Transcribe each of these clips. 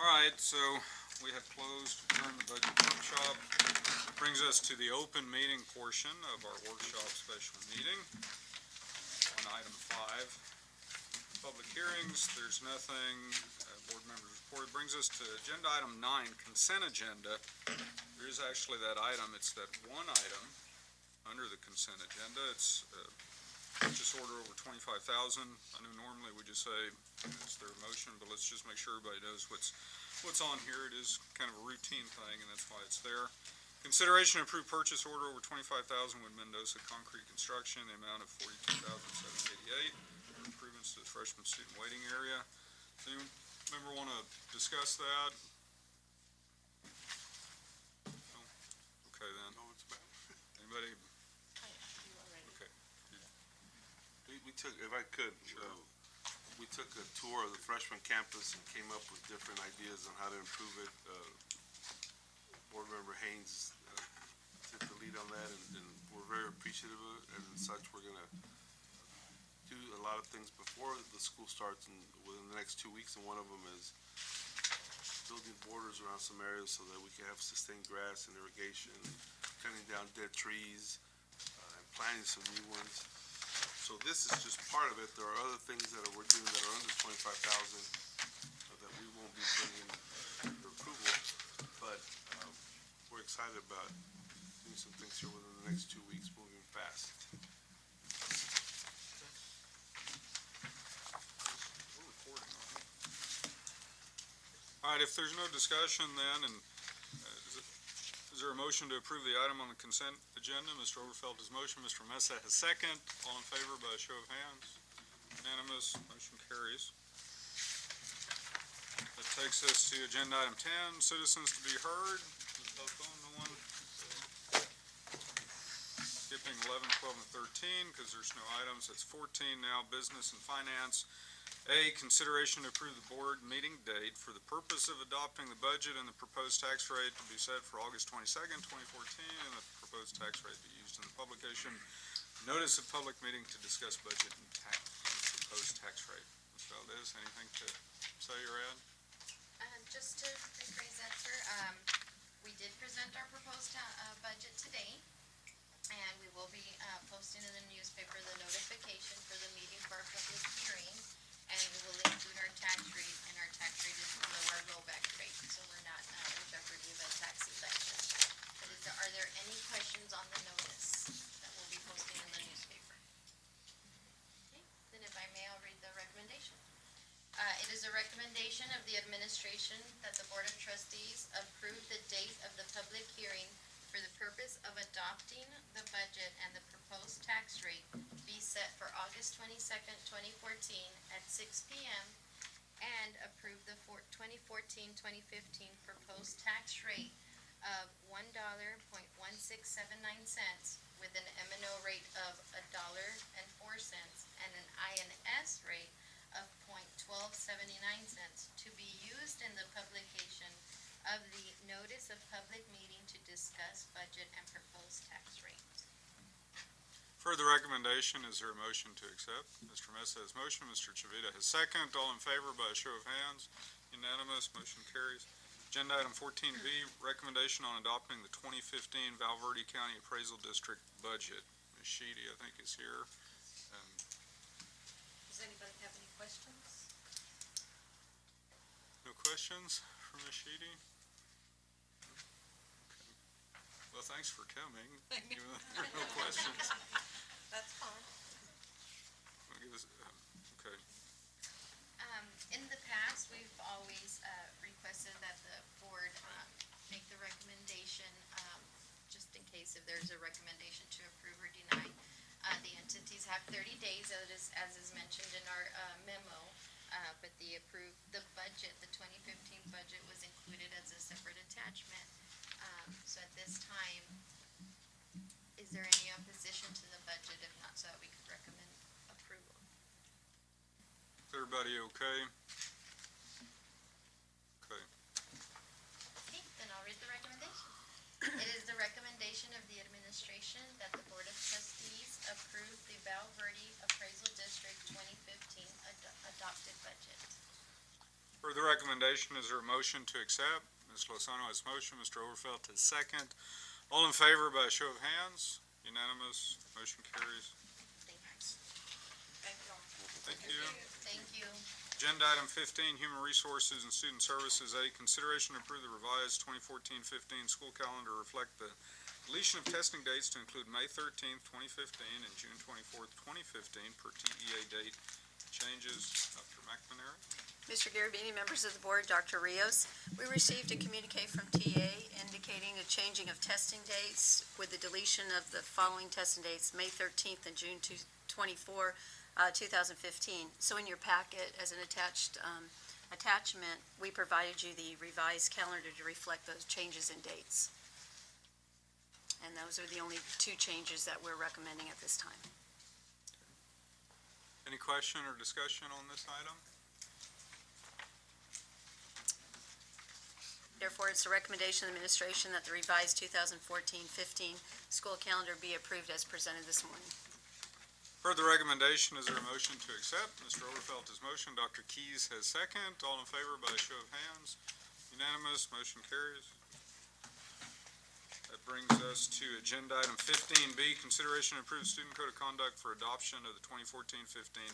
All right, so we have closed during the budget workshop. Brings us to the open meeting portion of our workshop special meeting. On item 5, public hearings, there's nothing. Board members report. Brings us to agenda item 9, consent agenda. There is actually that item. It's that one item under the consent agenda. It's purchase order over $25,000. I know normally we just say it's their motion, but let's just make sure everybody knows what's on here. It is kind of a routine thing, and that's why it's there. Consideration of approved purchase order over $25,000 with Mendoza Concrete Construction, the amount of $42,788 for improvements to the freshman student waiting area. Do you member want to discuss that? No? Okay then. No, it's bad. Anybody? Okay. We took, if I could, Sure. We took a tour of the freshman campus and came up with different ideas on how to improve it. Board member Haynes took the lead on that, and we're very appreciative of it. And as such, we're going to do a lot of things before the school starts and within the next 2 weeks. And one of them is building borders around some areas so that we can have sustained grass and irrigation, cutting down dead trees, and planting some new ones. So this is just part of it. There are other things that we're doing that are under $25,000 that we won't be bringing for approval, but we're excited about doing some things here within the next 2 weeks, moving fast. We're recording, aren't we? All right, if there's no discussion then, and is there a motion to approve the item on the consent agenda? Mr. Overfeld has motion, Mr. Mesa has second. All in favor by a show of hands? Unanimous, motion carries. That takes us to agenda item 10, citizens to be heard. No one. Skipping 11, 12, and 13 because there's no items. That's 14 now, business and finance. A, consideration to approve the board meeting date for the purpose of adopting the budget and the proposed tax rate to be set for August 22nd, 2014, and the proposed tax rate be used in the publication notice of public meeting to discuss budget and proposed tax rate. Ms. Valdez, anything to say or add? Just to rephrase that, sir, we did present our proposed budget today, and we will be posting in the newspaper the notification for the meeting for our public hearing. And we will include our tax rate, and our tax rate is below our rollback rate, so we're not in jeopardy of a tax election. But are there any questions on the notice that we'll be posting in the newspaper? Okay, then if I may, I'll read the recommendation. It is a recommendation of the administration that the Board of Trustees approve the date of the public hearing for the purpose of adopting the budget and the proposed tax rate be set for August 22nd, 2014 at 6 p.m. and approve the 2014-2015 proposed tax rate of $1.1679 with an M&O rate of $1.04 and an INS rate of $0.1279 to be used in the publication of the notice of public meeting to discuss budget and proposed tax rate. For the recommendation, is there a motion to accept? Mr. Mesa has motion, Mr. Chavita has second. All in favor by a show of hands? Unanimous, motion carries. Agenda item 14B, recommendation on adopting the 2015 Valverde County Appraisal District budget. Ms. Sheedy, I think, is here. Does anybody have any questions? No questions from Ms. Sheedy? Well, thanks for coming. Even though there are no questions. That's fine. Okay. In the past, we've always requested that the board make the recommendation, just in case if there's a recommendation to approve or deny. The entities have 30 days, as is mentioned in our memo, but the budget, the 2015 budget, was included as a separate attachment. So at this time, is there any opposition to the budget? If not, so that we could recommend approval. Is everybody okay? Okay. Okay, then I'll read the recommendation. It is the recommendation of the administration that the Board of Trustees approve the Val Verde Appraisal District 2015 adopted budget. For the recommendation, is there a motion to accept? Ms. Lozano has motion, Mr. Overfelt has second. All in favor by a show of hands? Unanimous, motion carries. Thanks. Thank you. Thank you. Agenda item 15, Human Resources and Student Services. A, consideration to approve the revised 2014-15 school calendar to reflect the deletion of testing dates to include May 13th, 2015 and June 24th, 2015 per TEA date changes. Dr. McNamara. Mr. Garabini, members of the board, Dr. Rios, we received a communique from TA indicating a changing of testing dates with the deletion of the following testing dates, May 13th and June 24, 2015. So in your packet, as an attachment, we provided you the revised calendar to reflect those changes in dates. And those are the only two changes that we're recommending at this time. Any question or discussion on this item? Therefore, it's the recommendation of the administration that the revised 2014-15 school calendar be approved as presented this morning. For the recommendation, is there a motion to accept? Mr. Overfelt has motion, Dr. Keyes has second. All in favor by a show of hands? Unanimous, motion carries. That brings us to agenda item 15B, consideration to approve student code of conduct for adoption of the 2014-15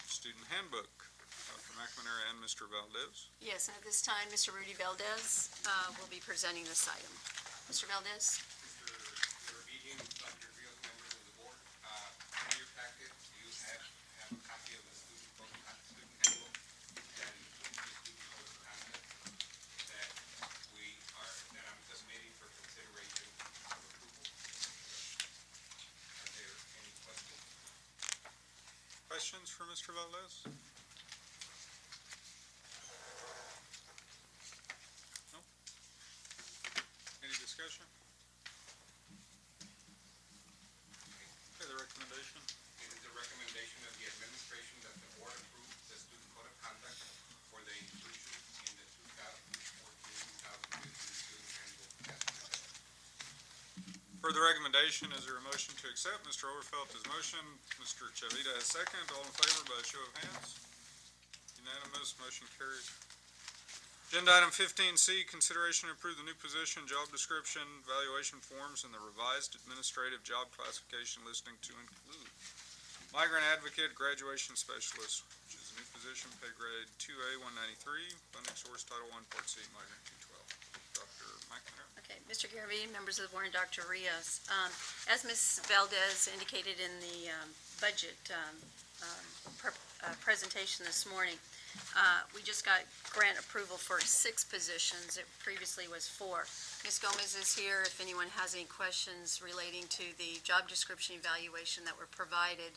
student handbook. Dr. McNamara and Mr. Valdez. Yes, and at this time, Mr. Rudy Valdez will be presenting this item. Mr. Valdez? Mr. Garabedian, Dr. Rios, members of the board, in your packet, you have a copy of the student handbook that includes the student code of conduct that I'm submitting for consideration of approval. Are there any questions? Questions for Mr. Valdez? No? Any discussion? Okay, the recommendation. It is the recommendation of the administration that the board approve the student code of conduct for the inclusion in the 2014-2015 student handbook as presented. For the recommendation, is there a motion to accept? Mr. Overfelt has motion, Mr. Chavita has second. All in favor by a show of hands? Unanimous, motion carries. Agenda item 15C, consideration to approve the new position, job description, evaluation forms, and the revised administrative job classification listing to include migrant advocate, graduation specialist, which is a new position, pay grade 2A 193, funding source Title I, Part C, migrant 212. Dr. McNamara. Okay, Mr. Garabedian, members of the board, and Dr. Rios. As Ms. Valdez indicated in the budget presentation this morning, we just got grant approval for 6 positions. It previously was 4. Ms. Gomez is here if anyone has any questions relating to the job description evaluation that were provided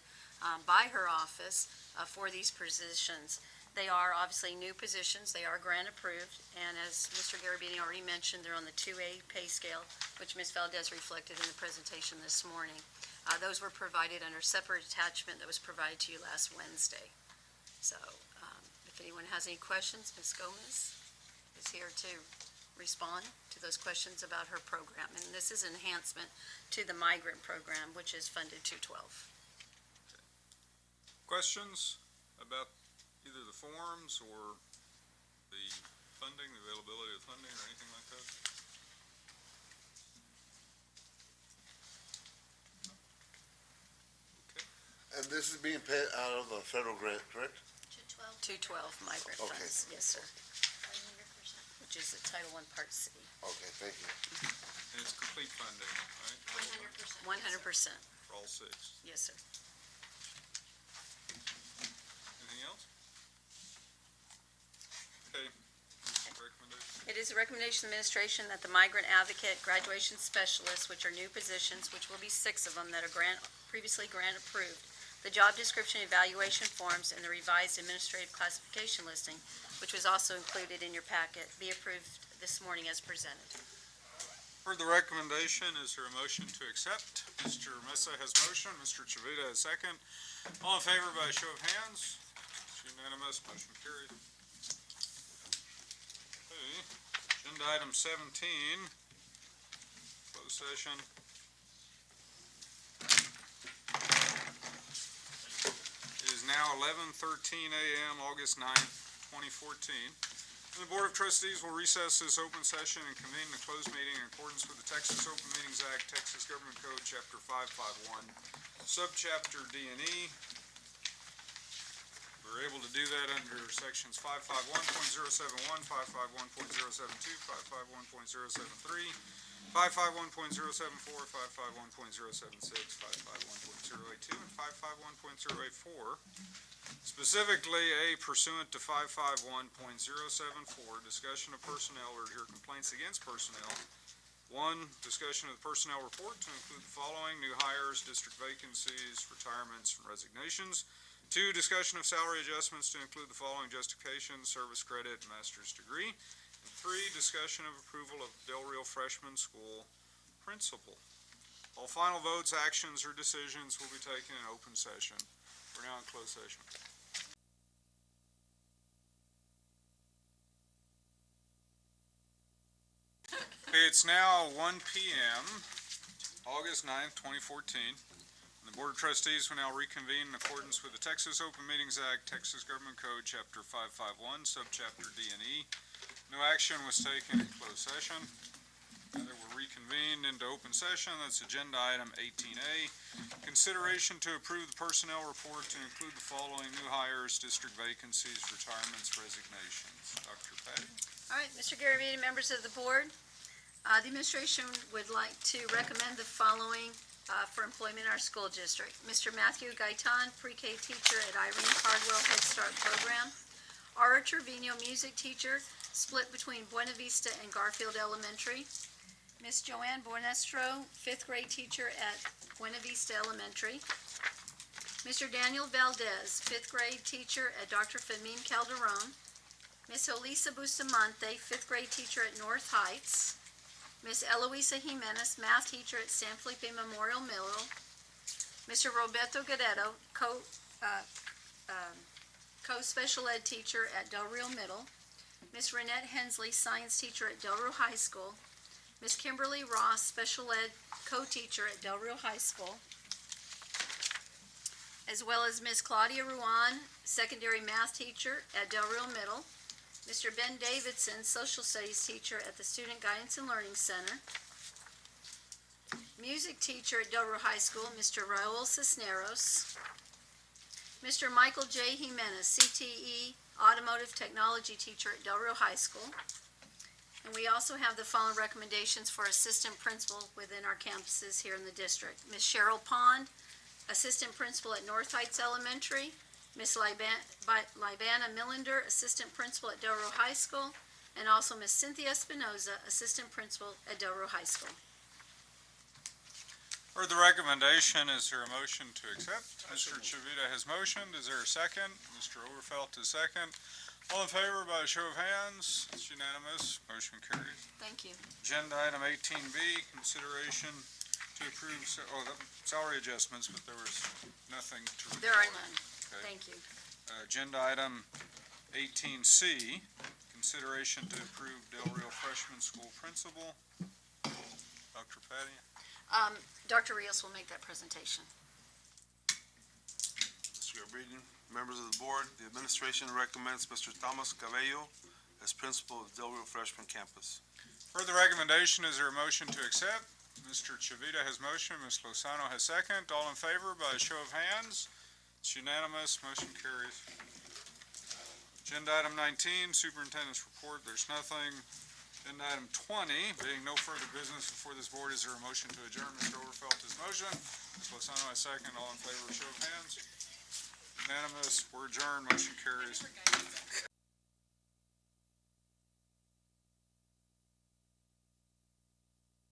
by her office for these positions. They are obviously new positions. They are grant approved, and as Mr. Garabedian already mentioned, they're on the 2A pay scale, which Ms. Valdez reflected in the presentation this morning. Those were provided under separate attachment that was provided to you last Wednesday. So if anyone has any questions, Ms. Gomez is here to respond to those questions about her program. And this is an enhancement to the migrant program, which is funded 212. Questions about either the forms or the funding, the availability of funding, or anything like that? Okay. And this is being paid out of the federal grant, correct? 212 migrant Okay. funds, yes, sir, 100%. which is the Title I Part C. Okay, thank you. And it's complete funding, right? 100%. 100%, For all 6. yes, sir. Anything else? Okay. Recommendation. It is a recommendation of the administration that the migrant advocate, graduation specialist, which are new positions, which will be 6 of them that are previously grant approved, the job description evaluation forms, and the revised administrative classification listing, which was also included in your packet, be approved this morning as presented. For the recommendation, is there a motion to accept? Mr. Mesa has motion, Mr. Chavita has second. All in favor by a show of hands? It's unanimous, motion carried. Okay, agenda item 17, closed session. It is now 11:13 a.m., August 9th, 2014. And the Board of Trustees will recess this open session and convene the closed meeting in accordance with the Texas Open Meetings Act, Texas Government Code, Chapter 551, Subchapter D and E. We're able to do that under sections 551.071, 551.072, 551.073, 551.074, 551.076, 551.082, and 551.084. Specifically, A, pursuant to 551.074, discussion of personnel or to hear complaints against personnel. 1, discussion of the personnel report to include the following: new hires, district vacancies, retirements, and resignations. 2, discussion of salary adjustments to include the following: justification, service credit, and master's degree. And 3, discussion of approval of Del Rio Freshman School principal. All final votes, actions, or decisions will be taken in open session. We're now in closed session. Okay, it's now 1 p.m., August 9th, 2014. The Board of Trustees will now reconvene in accordance with the Texas Open Meetings Act, Texas Government Code, Chapter 551, Subchapter D and E. No action was taken in closed session. Now that we're reconvened into open session, that's agenda item 18A. Consideration to approve the personnel report to include the following: new hires, district vacancies, retirements, resignations. Dr. Patty? All right, Mr. Garavito, members of the board, the administration would like to recommend the following for employment in our school district. Mr. Matthew Gaitan, pre-K teacher at Irene Cardwell Head Start Program. Ara Trevino, music teacher, split between Buena Vista and Garfield Elementary. Miss Joanne Bornestro, 5th grade teacher at Buena Vista Elementary. Mr. Daniel Valdez, 5th grade teacher at Dr. Fermin Calderon. Miss Elisa Bustamante, 5th grade teacher at North Heights. Miss Eloisa Jimenez, math teacher at San Felipe Memorial Middle. Mr. Roberto Guerrero, co-special ed teacher at Del Rio Middle. Miss Renette Hensley, science teacher at Del Rio High School. Miss Kimberly Ross, special ed co-teacher at Del Rio High School. As well as Miss Claudia Ruan, secondary math teacher at Del Rio Middle. Mr. Ben Davidson, social studies teacher at the Student Guidance and Learning Center. Music teacher at Del Rio High School, Mr. Raul Cisneros. Mr. Michael J. Jimenez, CTE automotive technology teacher at Del Rio High School. And we also have the following recommendations for assistant principal within our campuses here in the district. Ms. Cheryl Pond, assistant principal at North Heights Elementary. Ms. Libana Millender, assistant principal at Del Rio High School. And also Ms. Cynthia Espinoza, assistant principal at Del Rio High School. For the recommendation, is there a motion to accept? Mr. Chavita has motioned. Is there a second? Mr. Overfelt is second. All in favor by a show of hands? It's unanimous. Motion carries. Thank you. Agenda item 18B, consideration to approve salary adjustments, but there was nothing to report. There are none. Okay. Thank you. Agenda item 18C, consideration to approve Del Rio Freshman School principal. Dr. Patty? Dr. Rios will make that presentation. Mr. Gabriel, members of the board, the administration recommends Mr. Thomas Cabello as principal of Del Rio Freshman Campus. For the recommendation, is there a motion to accept? Mr. Chavita has motion, Ms. Lozano has second. All in favor by a show of hands? It's unanimous. Motion carries. Agenda item 19, superintendent's report. There's nothing. Agenda item 20, being no further business before this board, is there a motion to adjourn? Mr. Overfelt has motion. Ms. Lozano has second. All in favor, show of hands. Unanimous. We're adjourned. Motion carries.